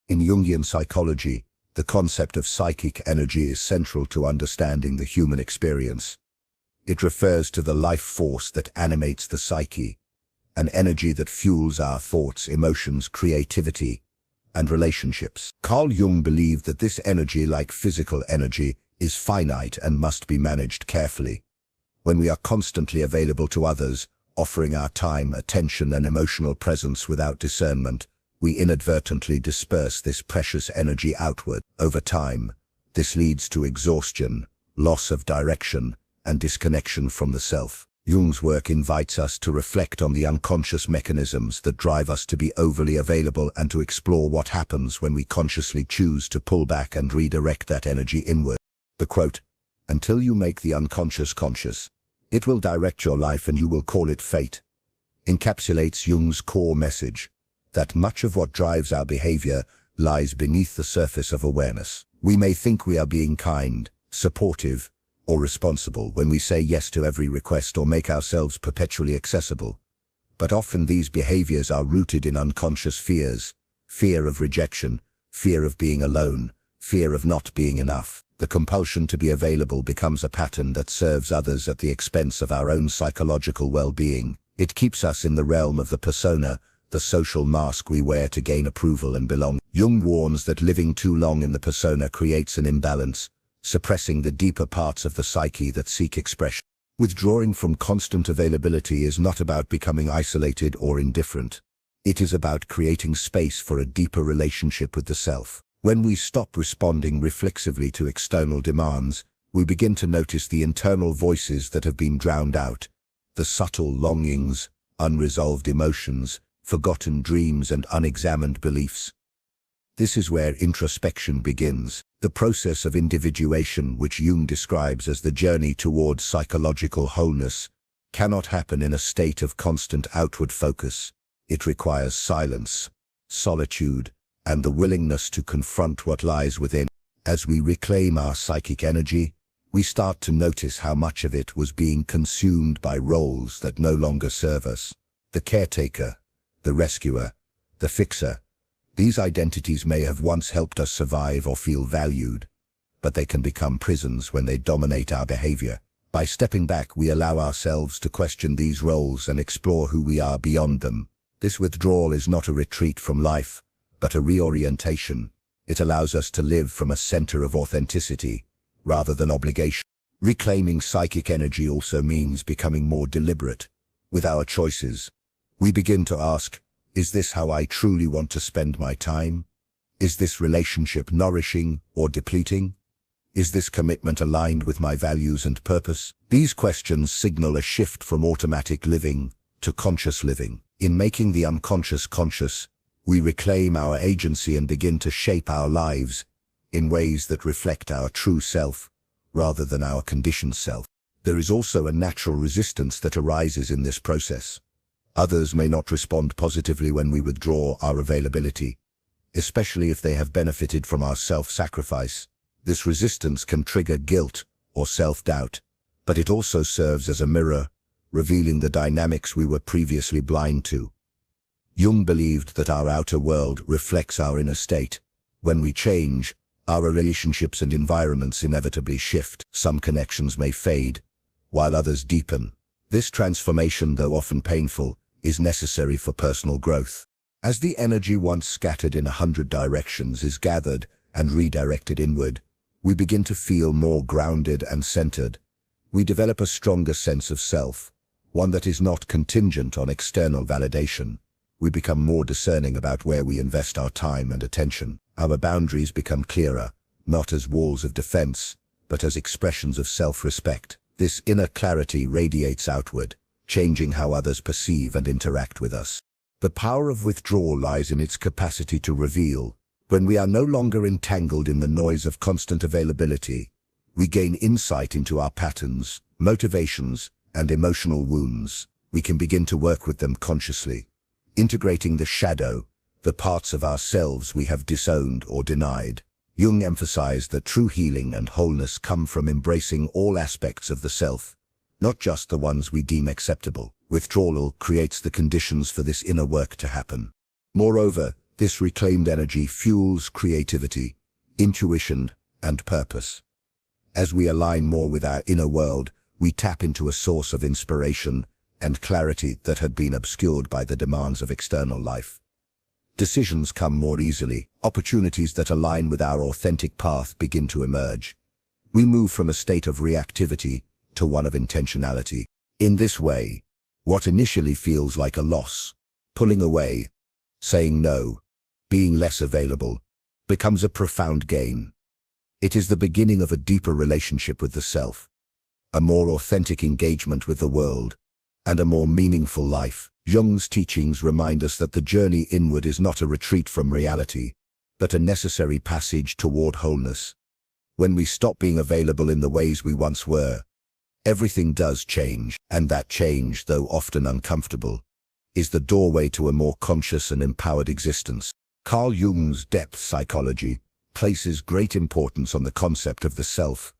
In Jungian psychology, the concept of psychic energy is central to understanding the human experience. It refers to the life force that animates the psyche, an energy that fuels our thoughts, emotions, creativity, and relationships. Carl Jung believed that this energy, like physical energy, is finite and must be managed carefully. When we are constantly available to others, offering our time, attention, and emotional presence without discernment, we inadvertently disperse this precious energy outward. Over time, this leads to exhaustion, loss of direction, and disconnection from the self. Jung's work invites us to reflect on the unconscious mechanisms that drive us to be overly available and to explore what happens when we consciously choose to pull back and redirect that energy inward. The quote, "Until you make the unconscious conscious, it will direct your life and you will call it fate," encapsulates Jung's core message, that much of what drives our behavior lies beneath the surface of awareness. We may think we are being kind, supportive, or responsible when we say yes to every request or make ourselves perpetually accessible. But often these behaviors are rooted in unconscious fears: fear of rejection, fear of being alone, fear of not being enough. The compulsion to be available becomes a pattern that serves others at the expense of our own psychological well-being. It keeps us in the realm of the persona, the social mask we wear to gain approval and belong. Jung warns that living too long in the persona creates an imbalance, suppressing the deeper parts of the psyche that seek expression. Withdrawing from constant availability is not about becoming isolated or indifferent. It is about creating space for a deeper relationship with the self. When we stop responding reflexively to external demands, we begin to notice the internal voices that have been drowned out, the subtle longings, unresolved emotions, forgotten dreams, and unexamined beliefs. This is where introspection begins, the process of individuation which Jung describes as the journey towards psychological wholeness cannot happen in a state of constant outward focus. It requires silence, solitude, and the willingness to confront what lies within. As we reclaim our psychic energy, we start to notice how much of it was being consumed by roles that no longer serve us. The caretaker, the rescuer, the fixer. These identities may have once helped us survive or feel valued, but they can become prisons when they dominate our behavior. By stepping back, we allow ourselves to question these roles and explore who we are beyond them. This withdrawal is not a retreat from life, but a reorientation. It allows us to live from a center of authenticity, rather than obligation. Reclaiming psychic energy also means becoming more deliberate with our choices. We begin to ask, is this how I truly want to spend my time? Is this relationship nourishing or depleting? Is this commitment aligned with my values and purpose? These questions signal a shift from automatic living to conscious living. In making the unconscious conscious, we reclaim our agency and begin to shape our lives in ways that reflect our true self, rather than our conditioned self. There is also a natural resistance that arises in this process. Others may not respond positively when we withdraw our availability, especially if they have benefited from our self-sacrifice. This resistance can trigger guilt or self-doubt, but it also serves as a mirror, revealing the dynamics we were previously blind to. Jung believed that our outer world reflects our inner state. When we change, our relationships and environments inevitably shift. Some connections may fade, while others deepen. This transformation, though often painful, is necessary for personal growth. As the energy once scattered in 100 directions is gathered and redirected inward, we begin to feel more grounded and centered. We develop a stronger sense of self, one that is not contingent on external validation. We become more discerning about where we invest our time and attention. Our boundaries become clearer, not as walls of defense, but as expressions of self-respect. This inner clarity radiates outward, changing how others perceive and interact with us. The power of withdrawal lies in its capacity to reveal. When we are no longer entangled in the noise of constant availability, we gain insight into our patterns, motivations, and emotional wounds. We can begin to work with them consciously, integrating the shadow, the parts of ourselves we have disowned or denied. Jung emphasized that true healing and wholeness come from embracing all aspects of the self, not just the ones we deem acceptable. Withdrawal creates the conditions for this inner work to happen. Moreover, This reclaimed energy fuels creativity, intuition, and purpose. As we align more with our inner world, we tap into a source of inspiration and clarity that had been obscured by the demands of external life. Decisions come more easily. Opportunities that align with our authentic path begin to emerge. We move from a state of reactivity to one of intentionality. In this way, what initially feels like a loss, pulling away, saying no, being less available, becomes a profound gain. It is the beginning of a deeper relationship with the self, a more authentic engagement with the world, and a more meaningful life. Jung's teachings remind us that the journey inward is not a retreat from reality, but a necessary passage toward wholeness. When we stop being available in the ways we once were, everything does change, and that change, though often uncomfortable, is the doorway to a more conscious and empowered existence. Carl Jung's depth psychology places great importance on the concept of the self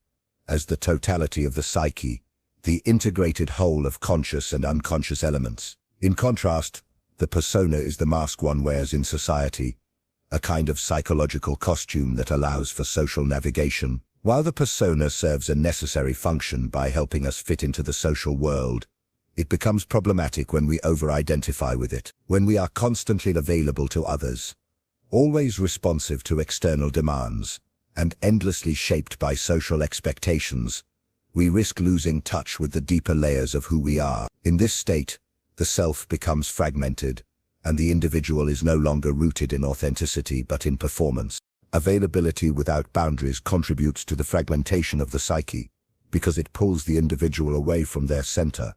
as the totality of the psyche, the integrated whole of conscious and unconscious elements. In contrast, the persona is the mask one wears in society, a kind of psychological costume that allows for social navigation. While the persona serves a necessary function by helping us fit into the social world, it becomes problematic when we over-identify with it. When we are constantly available to others, always responsive to external demands, and endlessly shaped by social expectations, we risk losing touch with the deeper layers of who we are. In this state, the self becomes fragmented, and the individual is no longer rooted in authenticity but in performance. Availability without boundaries contributes to the fragmentation of the psyche, because it pulls the individual away from their center.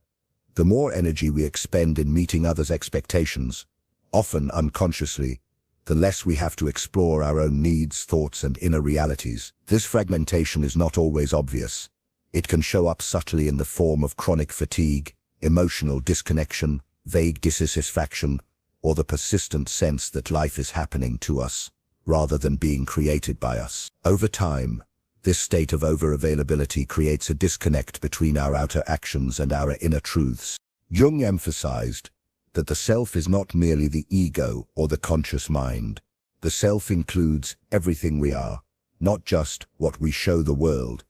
The more energy we expend in meeting others' expectations, often unconsciously, the less we have to explore our own needs, thoughts, and inner realities. This fragmentation is not always obvious. It can show up subtly in the form of chronic fatigue, emotional disconnection, vague dissatisfaction, or the persistent sense that life is happening to us, rather than being created by us. Over time, this state of over-availability creates a disconnect between our outer actions and our inner truths. Jung emphasized that the self is not merely the ego or the conscious mind. The self includes everything we are, not just what we show the world,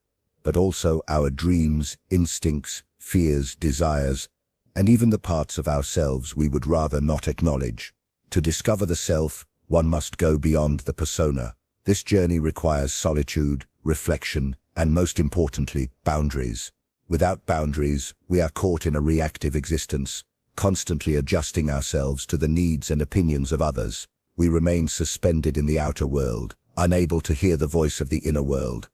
but also our dreams, instincts, fears, desires, and even the parts of ourselves we would rather not acknowledge. To discover the self, one must go beyond the persona. This journey requires solitude, reflection, and most importantly, boundaries. Without boundaries, we are caught in a reactive existence, constantly adjusting ourselves to the needs and opinions of others. We remain suspended in the outer world, unable to hear the voice of the inner world.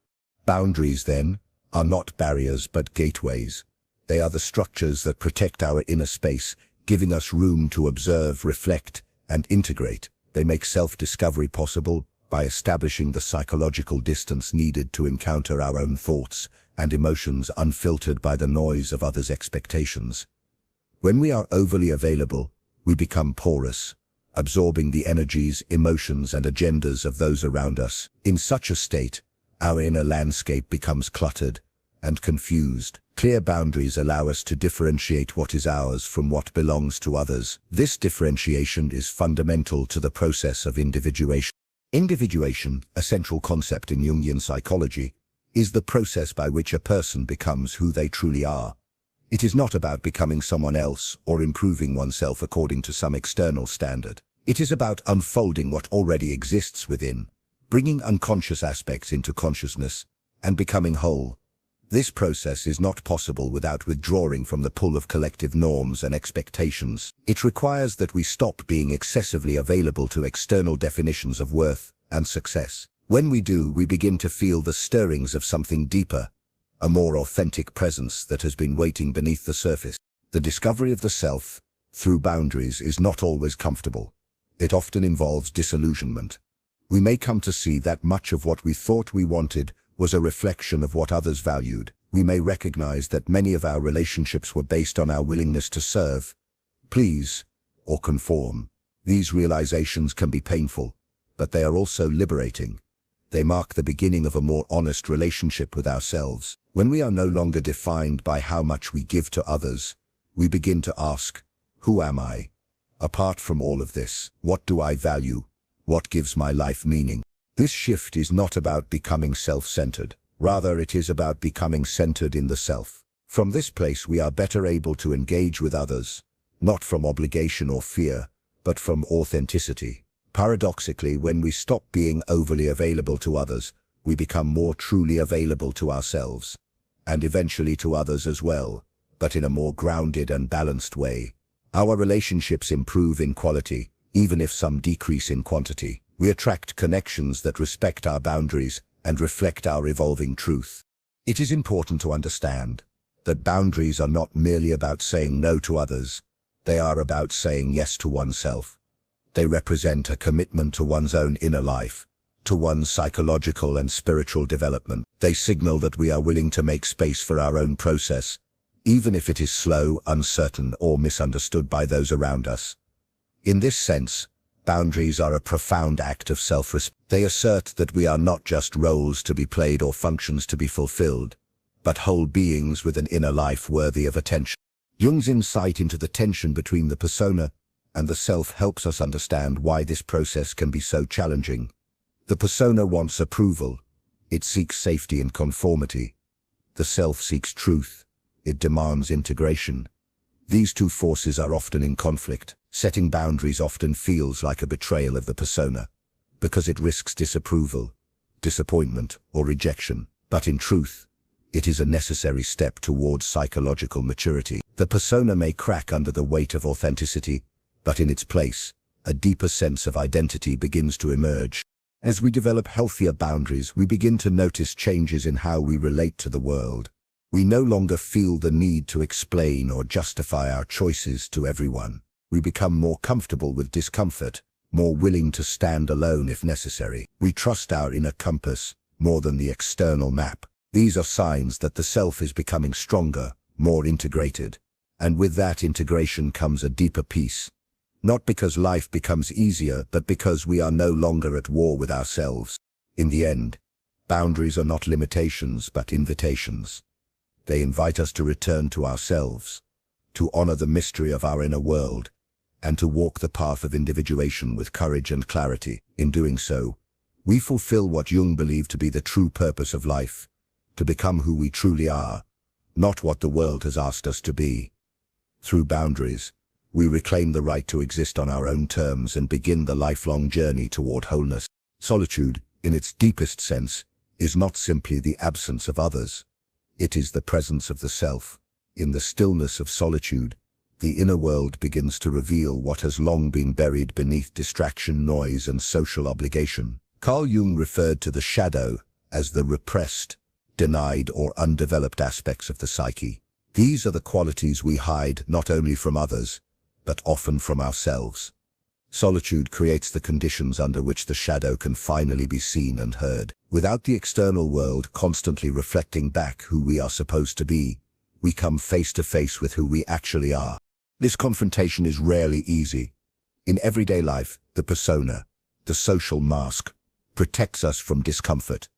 Boundaries, then, are not barriers but gateways. They are the structures that protect our inner space, giving us room to observe, reflect, and integrate. They make self-discovery possible by establishing the psychological distance needed to encounter our own thoughts and emotions unfiltered by the noise of others' expectations. When we are overly available, we become porous, absorbing the energies, emotions, and agendas of those around us. In such a state, our inner landscape becomes cluttered and confused. Clear boundaries allow us to differentiate what is ours from what belongs to others. This differentiation is fundamental to the process of individuation. Individuation, a central concept in Jungian psychology, is the process by which a person becomes who they truly are. It is not about becoming someone else or improving oneself according to some external standard. It is about unfolding what already exists within, bringing unconscious aspects into consciousness, and becoming whole. This process is not possible without withdrawing from the pull of collective norms and expectations. It requires that we stop being excessively available to external definitions of worth and success. When we do, we begin to feel the stirrings of something deeper, a more authentic presence that has been waiting beneath the surface. The discovery of the self, through boundaries, is not always comfortable. It often involves disillusionment. We may come to see that much of what we thought we wanted was a reflection of what others valued. We may recognize that many of our relationships were based on our willingness to serve, please, or conform. These realizations can be painful, but they are also liberating. They mark the beginning of a more honest relationship with ourselves. When we are no longer defined by how much we give to others, we begin to ask, who am I? Apart from all of this, what do I value? What gives my life meaning? This shift is not about becoming self-centered. Rather, it is about becoming centered in the self. From this place, we are better able to engage with others, not from obligation or fear, but from authenticity. Paradoxically, when we stop being overly available to others, we become more truly available to ourselves, and eventually to others as well, but in a more grounded and balanced way. Our relationships improve in quality, even if some decrease in quantity. We attract connections that respect our boundaries and reflect our evolving truth. It is important to understand that boundaries are not merely about saying no to others. They are about saying yes to oneself. They represent a commitment to one's own inner life, to one's psychological and spiritual development. They signal that we are willing to make space for our own process, even if it is slow, uncertain, or misunderstood by those around us. In this sense, boundaries are a profound act of self-respect. They assert that we are not just roles to be played or functions to be fulfilled, but whole beings with an inner life worthy of attention. Jung's insight into the tension between the persona and the self helps us understand why this process can be so challenging. The persona wants approval. It seeks safety and conformity. The self seeks truth. It demands integration. These two forces are often in conflict. Setting boundaries often feels like a betrayal of the persona, because it risks disapproval, disappointment, or rejection. But in truth, it is a necessary step towards psychological maturity. The persona may crack under the weight of authenticity, but in its place, a deeper sense of identity begins to emerge. As we develop healthier boundaries, we begin to notice changes in how we relate to the world. We no longer feel the need to explain or justify our choices to everyone. We become more comfortable with discomfort, more willing to stand alone if necessary. We trust our inner compass more than the external map. These are signs that the self is becoming stronger, more integrated. And with that integration comes a deeper peace. Not because life becomes easier, but because we are no longer at war with ourselves. In the end, boundaries are not limitations, but invitations. They invite us to return to ourselves, to honor the mystery of our inner world, and to walk the path of individuation with courage and clarity. In doing so, we fulfill what Jung believed to be the true purpose of life, to become who we truly are, not what the world has asked us to be. Through boundaries, we reclaim the right to exist on our own terms and begin the lifelong journey toward wholeness. Solitude, in its deepest sense, is not simply the absence of others. It is the presence of the self. In the stillness of solitude, the inner world begins to reveal what has long been buried beneath distraction, noise, and social obligation. Carl Jung referred to the shadow as the repressed, denied, or undeveloped aspects of the psyche. These are the qualities we hide not only from others, but often from ourselves. Solitude creates the conditions under which the shadow can finally be seen and heard. Without the external world constantly reflecting back who we are supposed to be, we come face to face with who we actually are. This confrontation is rarely easy. In everyday life, the persona, the social mask, protects us from discomfort.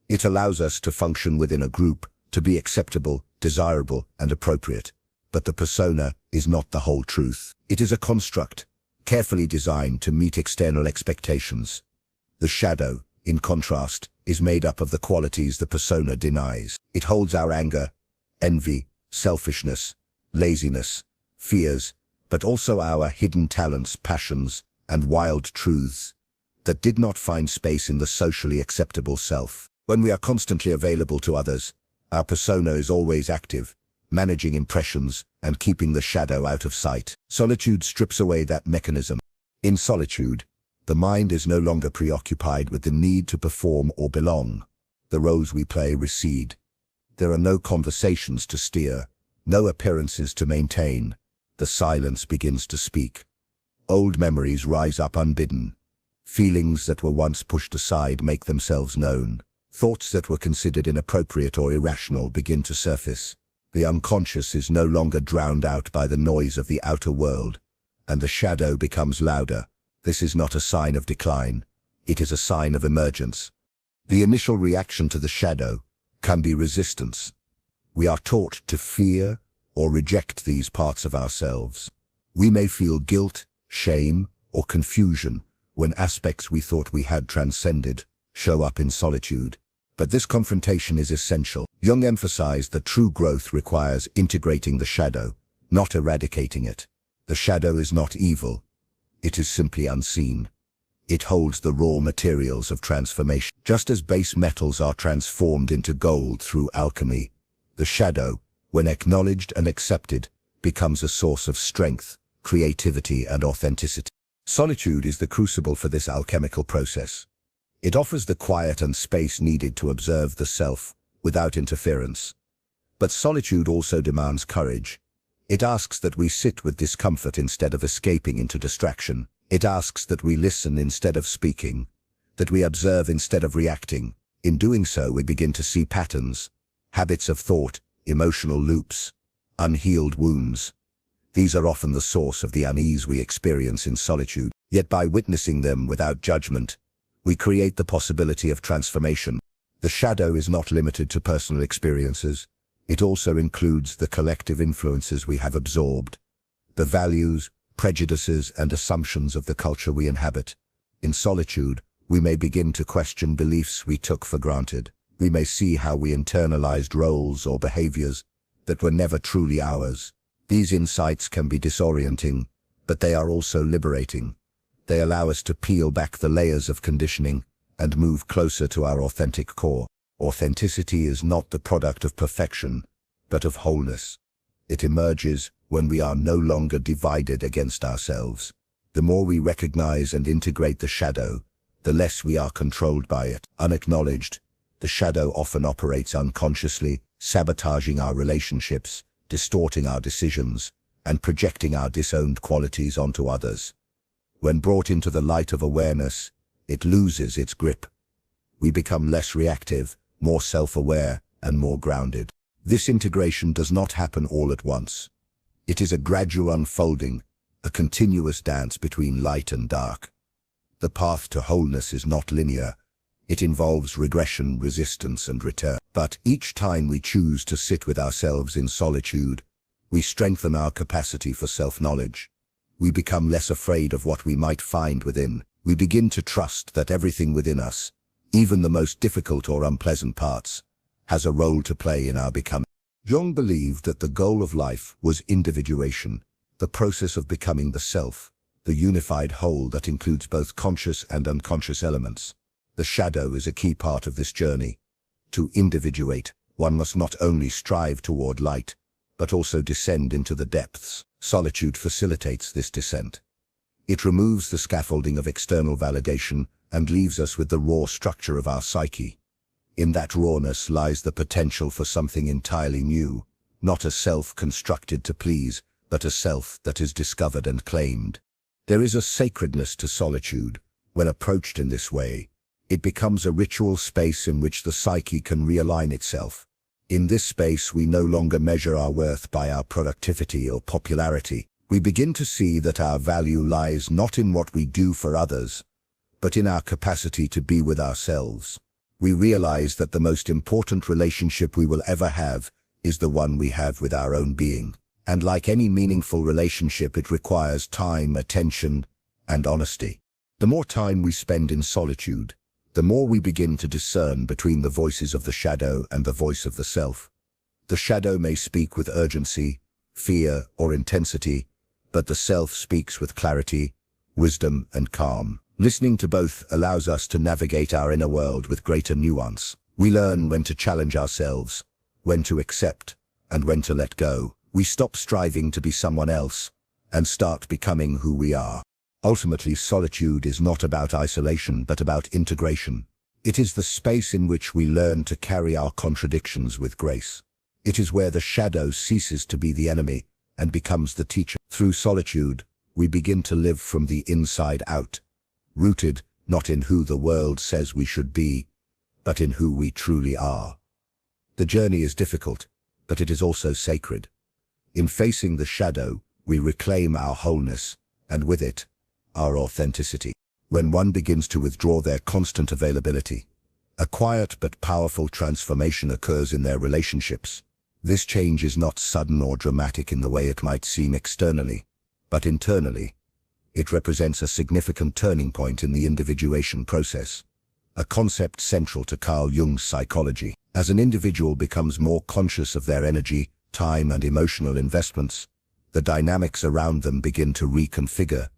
It allows us to function within a group, to be acceptable, desirable, and appropriate. But the persona is not the whole truth. It is a construct, carefully designed to meet external expectations. The shadow, in contrast, is made up of the qualities the persona denies. It holds our anger, envy, selfishness, laziness, fears, but also our hidden talents, passions, and wild truths that did not find space in the socially acceptable self. When we are constantly available to others, our persona is always active, managing impressions and keeping the shadow out of sight. Solitude strips away that mechanism. In solitude, the mind is no longer preoccupied with the need to perform or belong. The roles we play recede. There are no conversations to steer, no appearances to maintain. The silence begins to speak. Old memories rise up unbidden. Feelings that were once pushed aside make themselves known. Thoughts that were considered inappropriate or irrational begin to surface. The unconscious is no longer drowned out by the noise of the outer world, and the shadow becomes louder. This is not a sign of decline. It is a sign of emergence. The initial reaction to the shadow can be resistance. We are taught to fear or reject these parts of ourselves. We may feel guilt, shame, or confusion when aspects we thought we had transcended show up in solitude. But this confrontation is essential. Jung emphasized that true growth requires integrating the shadow, not eradicating it. The shadow is not evil. It is simply unseen. It holds the raw materials of transformation. Just as base metals are transformed into gold through alchemy, the shadow, when acknowledged and accepted, becomes a source of strength, creativity, and authenticity. Solitude is the crucible for this alchemical process. It offers the quiet and space needed to observe the self without interference. But solitude also demands courage. It asks that we sit with discomfort instead of escaping into distraction. It asks that we listen instead of speaking, that we observe instead of reacting. In doing so, we begin to see patterns, habits of thought, emotional loops, unhealed wounds. These are often the source of the unease we experience in solitude. Yet by witnessing them without judgment, we create the possibility of transformation. The shadow is not limited to personal experiences. It also includes the collective influences we have absorbed, the values, prejudices, and assumptions of the culture we inhabit. In solitude, we may begin to question beliefs we took for granted. We may see how we internalized roles or behaviors that were never truly ours. These insights can be disorienting, but they are also liberating. They allow us to peel back the layers of conditioning and move closer to our authentic core. Authenticity is not the product of perfection, but of wholeness. It emerges when we are no longer divided against ourselves. The more we recognize and integrate the shadow, the less we are controlled by it. Unacknowledged, the shadow often operates unconsciously, sabotaging our relationships, distorting our decisions, and projecting our disowned qualities onto others. When brought into the light of awareness, it loses its grip. We become less reactive, more self-aware, and more grounded. This integration does not happen all at once. It is a gradual unfolding, a continuous dance between light and dark. The path to wholeness is not linear. It involves regression, resistance, and return. But each time we choose to sit with ourselves in solitude, we strengthen our capacity for self-knowledge. We become less afraid of what we might find within. We begin to trust that everything within us, even the most difficult or unpleasant parts, has a role to play in our becoming. Jung believed that the goal of life was individuation, the process of becoming the self, the unified whole that includes both conscious and unconscious elements. The shadow is a key part of this journey. To individuate, one must not only strive toward light, but also descend into the depths. Solitude facilitates this descent. It removes the scaffolding of external validation and leaves us with the raw structure of our psyche. In that rawness lies the potential for something entirely new, not a self constructed to please, but a self that is discovered and claimed. There is a sacredness to solitude. When approached in this way, it becomes a ritual space in which the psyche can realign itself. In this space, we no longer measure our worth by our productivity or popularity. We begin to see that our value lies not in what we do for others, but in our capacity to be with ourselves. We realize that the most important relationship we will ever have is the one we have with our own being. And like any meaningful relationship, it requires time, attention, and honesty. The more time we spend in solitude, the more we begin to discern between the voices of the shadow and the voice of the self. The shadow may speak with urgency, fear, or intensity, but the self speaks with clarity, wisdom, and calm. Listening to both allows us to navigate our inner world with greater nuance. We learn when to challenge ourselves, when to accept, and when to let go. We stop striving to be someone else and start becoming who we are. Ultimately, solitude is not about isolation, but about integration. It is the space in which we learn to carry our contradictions with grace. It is where the shadow ceases to be the enemy and becomes the teacher. Through solitude, we begin to live from the inside out, rooted not in who the world says we should be, but in who we truly are. The journey is difficult, but it is also sacred. In facing the shadow, we reclaim our wholeness, and with it, our authenticity. When one begins to withdraw their constant availability, a quiet but powerful transformation occurs in their relationships. This change is not sudden or dramatic in the way it might seem externally, but internally. It represents a significant turning point in the individuation process, a concept central to Carl Jung's psychology. As an individual becomes more conscious of their energy, time, and emotional investments, the dynamics around them begin to reconfigure.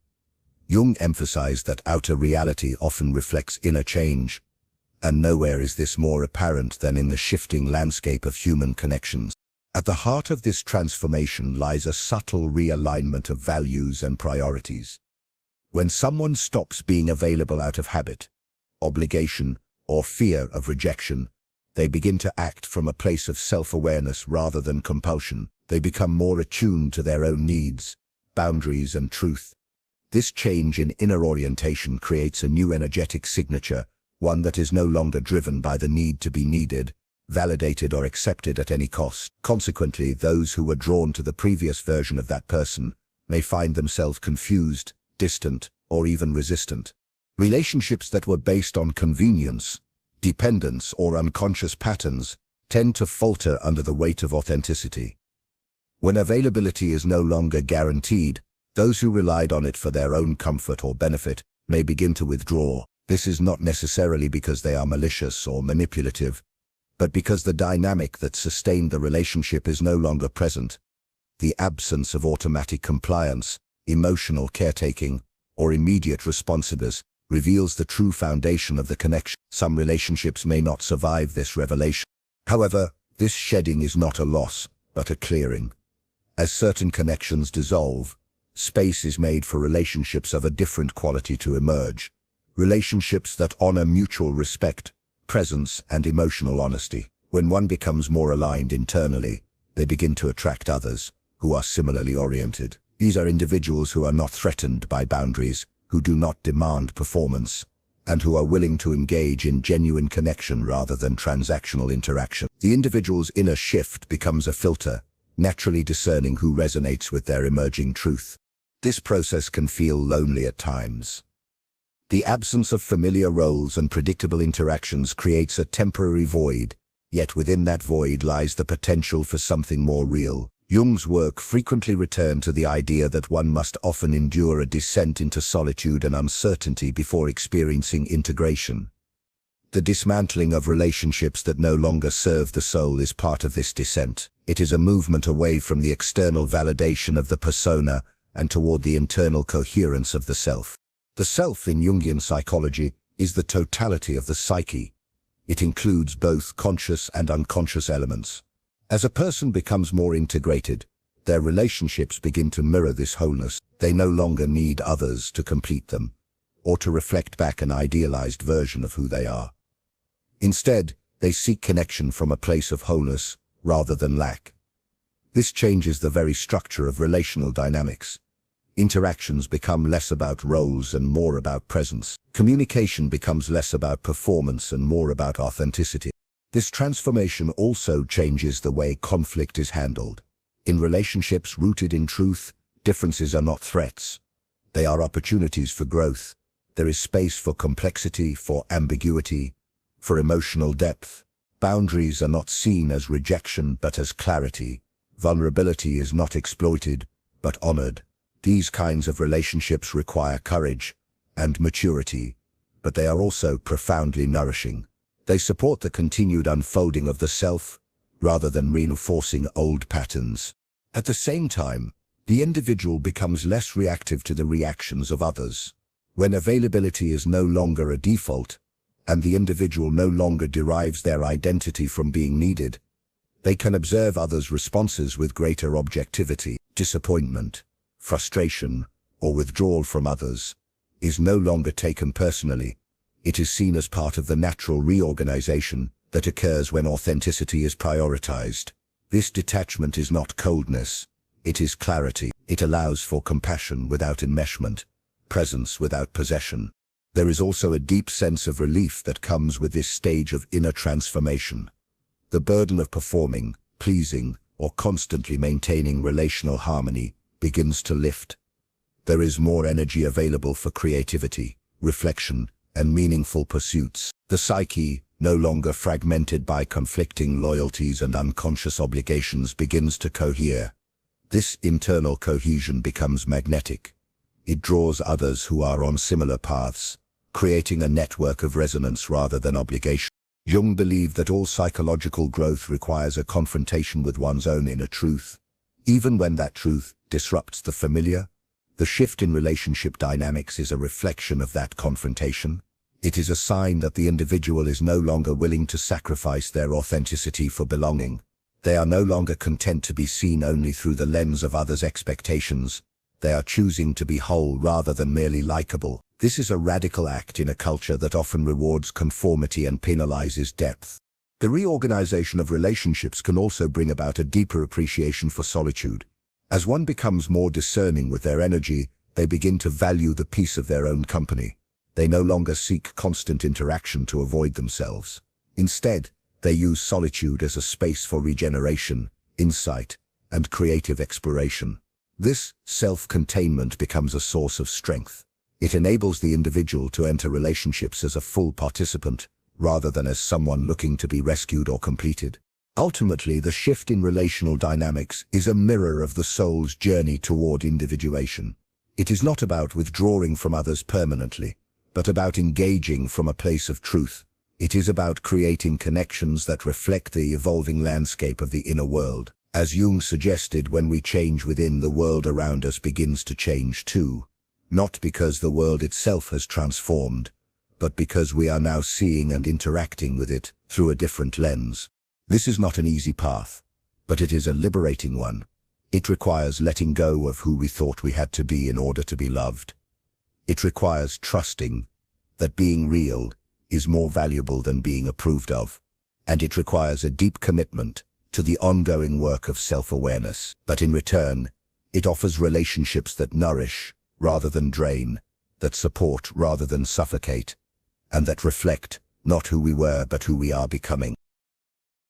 Jung emphasized that outer reality often reflects inner change, and nowhere is this more apparent than in the shifting landscape of human connections. At the heart of this transformation lies a subtle realignment of values and priorities. When someone stops being available out of habit, obligation, or fear of rejection, they begin to act from a place of self-awareness rather than compulsion. They become more attuned to their own needs, boundaries, and truth. This change in inner orientation creates a new energetic signature, one that is no longer driven by the need to be needed, validated, or accepted at any cost. Consequently, those who were drawn to the previous version of that person may find themselves confused, distant, or even resistant. Relationships that were based on convenience, dependence, or unconscious patterns tend to falter under the weight of authenticity. When availability is no longer guaranteed, those who relied on it for their own comfort or benefit may begin to withdraw. This is not necessarily because they are malicious or manipulative, but because the dynamic that sustained the relationship is no longer present. The absence of automatic compliance, emotional caretaking, or immediate responsiveness reveals the true foundation of the connection. Some relationships may not survive this revelation. However, this shedding is not a loss, but a clearing. As certain connections dissolve, space is made for relationships of a different quality to emerge. Relationships that honor mutual respect, presence, and emotional honesty. When one becomes more aligned internally, they begin to attract others who are similarly oriented. These are individuals who are not threatened by boundaries, who do not demand performance, and who are willing to engage in genuine connection rather than transactional interaction. The individual's inner shift becomes a filter, naturally discerning who resonates with their emerging truth. This process can feel lonely at times. The absence of familiar roles and predictable interactions creates a temporary void, yet within that void lies the potential for something more real. Jung's work frequently returned to the idea that one must often endure a descent into solitude and uncertainty before experiencing integration. The dismantling of relationships that no longer serve the soul is part of this descent. It is a movement away from the external validation of the persona and toward the internal coherence of the self. The self in Jungian psychology is the totality of the psyche. It includes both conscious and unconscious elements. As a person becomes more integrated, their relationships begin to mirror this wholeness. They no longer need others to complete them, or to reflect back an idealized version of who they are. Instead, they seek connection from a place of wholeness rather than lack. This changes the very structure of relational dynamics. Interactions become less about roles and more about presence. Communication becomes less about performance and more about authenticity. This transformation also changes the way conflict is handled. In relationships rooted in truth, differences are not threats. They are opportunities for growth. There is space for complexity, for ambiguity, for emotional depth. Boundaries are not seen as rejection but as clarity. Vulnerability is not exploited but honored. These kinds of relationships require courage and maturity, but they are also profoundly nourishing. They support the continued unfolding of the self, rather than reinforcing old patterns. At the same time, the individual becomes less reactive to the reactions of others. When availability is no longer a default, and the individual no longer derives their identity from being needed, they can observe others' responses with greater objectivity. Disappointment, frustration, or withdrawal from others is no longer taken personally. It is seen as part of the natural reorganization that occurs when authenticity is prioritized. This detachment is not coldness, it is clarity. It allows for compassion without enmeshment, presence without possession. There is also a deep sense of relief that comes with this stage of inner transformation. The burden of performing, pleasing, or constantly maintaining relational harmony begins to lift. There is more energy available for creativity, reflection, and meaningful pursuits. The psyche, no longer fragmented by conflicting loyalties and unconscious obligations, begins to cohere. This internal cohesion becomes magnetic. It draws others who are on similar paths, creating a network of resonance rather than obligation. Jung believed that all psychological growth requires a confrontation with one's own inner truth, even when that truth disrupts the familiar. The shift in relationship dynamics is a reflection of that confrontation. It is a sign that the individual is no longer willing to sacrifice their authenticity for belonging. They are no longer content to be seen only through the lens of others' expectations. They are choosing to be whole rather than merely likable. This is a radical act in a culture that often rewards conformity and penalizes depth. The reorganization of relationships can also bring about a deeper appreciation for solitude. As one becomes more discerning with their energy, they begin to value the peace of their own company. They no longer seek constant interaction to avoid themselves. Instead, they use solitude as a space for regeneration, insight, and creative exploration. This self-containment becomes a source of strength. It enables the individual to enter relationships as a full participant, rather than as someone looking to be rescued or completed. Ultimately, the shift in relational dynamics is a mirror of the soul's journey toward individuation. It is not about withdrawing from others permanently, but about engaging from a place of truth. It is about creating connections that reflect the evolving landscape of the inner world. As Jung suggested, when we change within, the world around us begins to change too. Not because the world itself has transformed, but because we are now seeing and interacting with it through a different lens. This is not an easy path, but it is a liberating one. It requires letting go of who we thought we had to be in order to be loved. It requires trusting that being real is more valuable than being approved of. And it requires a deep commitment to the ongoing work of self-awareness. But in return, it offers relationships that nourish rather than drain, that support rather than suffocate, and that reflect not who we were but who we are becoming.